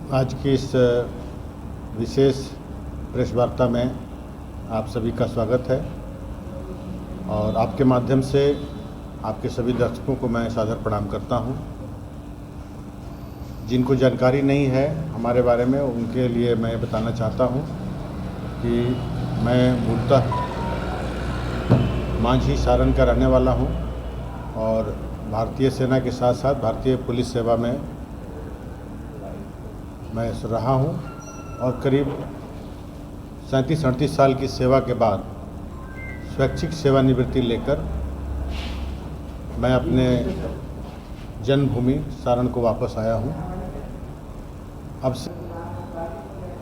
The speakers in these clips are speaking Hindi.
आज की इस विशेष प्रेस वार्ता में आप सभी का स्वागत है और आपके माध्यम से आपके सभी दर्शकों को मैं सादर प्रणाम करता हूं। जिनको जानकारी नहीं है हमारे बारे में, उनके लिए मैं बताना चाहता हूं कि मैं मूलतः मांझी सारण का रहने वाला हूं और भारतीय सेना के साथ साथ भारतीय पुलिस सेवा में मैं रहा हूं और करीब 37-38 साल की सेवा के बाद स्वैच्छिक सेवानिवृत्ति लेकर मैं अपने जन्मभूमि सारण को वापस आया हूं। अब से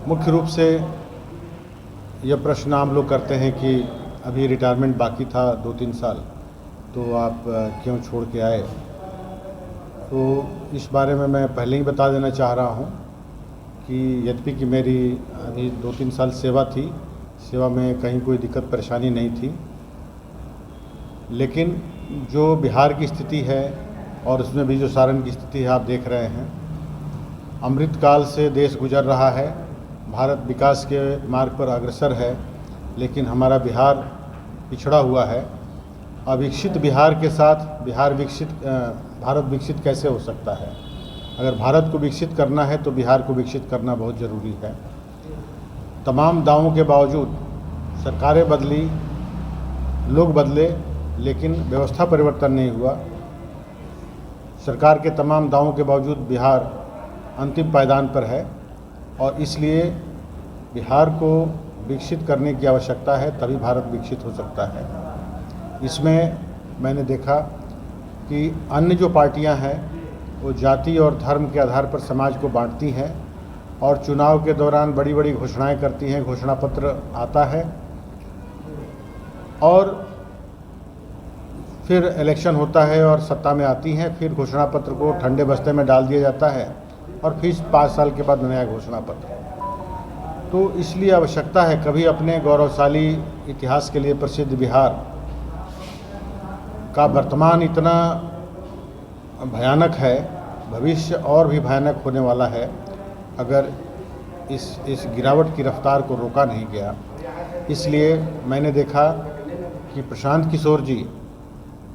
मुख्य रूप से यह प्रश्न आम लोग करते हैं कि अभी रिटायरमेंट बाकी था 2-3 साल, तो आप क्यों छोड़ के आए। तो इस बारे में मैं पहले ही बता देना चाह रहा हूं कि यद्यपि कि मेरी अभी 2-3 साल सेवा थी, सेवा में कहीं कोई दिक्कत परेशानी नहीं थी, लेकिन जो बिहार की स्थिति है और उसमें भी जो सारण की स्थिति है आप देख रहे हैं। अमृतकाल से देश गुजर रहा है, भारत विकास के मार्ग पर अग्रसर है, लेकिन हमारा बिहार पिछड़ा हुआ है। अविकसित बिहार के साथ भारत विकसित कैसे हो सकता है। अगर भारत को विकसित करना है तो बिहार को विकसित करना बहुत ज़रूरी है। तमाम दावों के बावजूद सरकारें बदली, लोग बदले, लेकिन व्यवस्था परिवर्तन नहीं हुआ। सरकार के तमाम दावों के बावजूद बिहार अंतिम पायदान पर है और इसलिए बिहार को विकसित करने की आवश्यकता है, तभी भारत विकसित हो सकता है। इसमें मैंने देखा कि अन्य जो पार्टियां हैं वो जाति और धर्म के आधार पर समाज को बांटती हैं और चुनाव के दौरान बड़ी बड़ी घोषणाएं करती हैं। घोषणा पत्र आता है और फिर इलेक्शन होता है और सत्ता में आती हैं, फिर घोषणा पत्र को ठंडे बस्ते में डाल दिया जाता है और फिर 5 साल के बाद नया घोषणा पत्र। तो इसलिए आवश्यकता है कभी अपने गौरवशाली इतिहास के लिए प्रसिद्ध बिहार का वर्तमान इतना भयानक है, भविष्य और भी भयानक होने वाला है अगर इस गिरावट की रफ्तार को रोका नहीं गया। इसलिए मैंने देखा कि प्रशांत किशोर जी,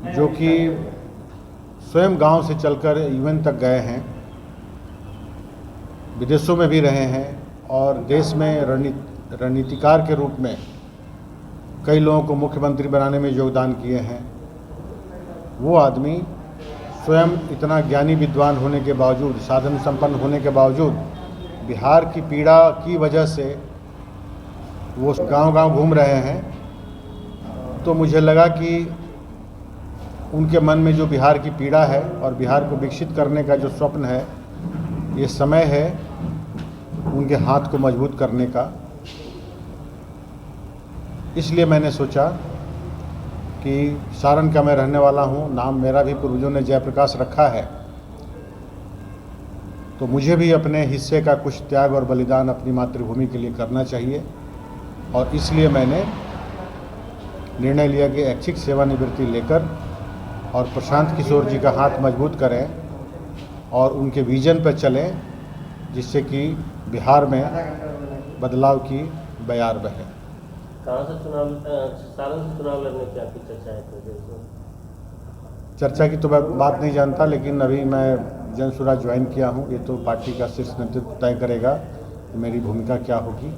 जो कि स्वयं गांव से चलकर यूएन तक गए हैं, विदेशों में भी रहे हैं और देश में रणनीतिकार के रूप में कई लोगों को मुख्यमंत्री बनाने में योगदान किए हैं, वो आदमी स्वयं इतना ज्ञानी विद्वान होने के बावजूद, साधन संपन्न होने के बावजूद बिहार की पीड़ा की वजह से वो गांव-गांव घूम रहे हैं। तो मुझे लगा कि उनके मन में जो बिहार की पीड़ा है और बिहार को विकसित करने का जो स्वप्न है, ये समय है उनके हाथ को मजबूत करने का। इसलिए मैंने सोचा कि सारण का मैं रहने वाला हूँ, नाम मेरा भी पूर्वजों ने जयप्रकाश रखा है, तो मुझे भी अपने हिस्से का कुछ त्याग और बलिदान अपनी मातृभूमि के लिए करना चाहिए और इसलिए मैंने निर्णय लिया कि ऐच्छिक सेवानिवृत्ति लेकर और प्रशांत किशोर जी का हाथ मजबूत करें और उनके विजन पर चलें, जिससे कि बिहार में बदलाव की बयार बहे। कहाँ से सारण से चुनाव लड़ने की आपकी चर्चा है? चर्चा की तो मैं बात नहीं जानता, लेकिन अभी मैं जनसुराज ज्वाइन किया हूँ। ये तो पार्टी का शीर्ष नेतृत्व तय करेगा कि मेरी भूमिका क्या होगी।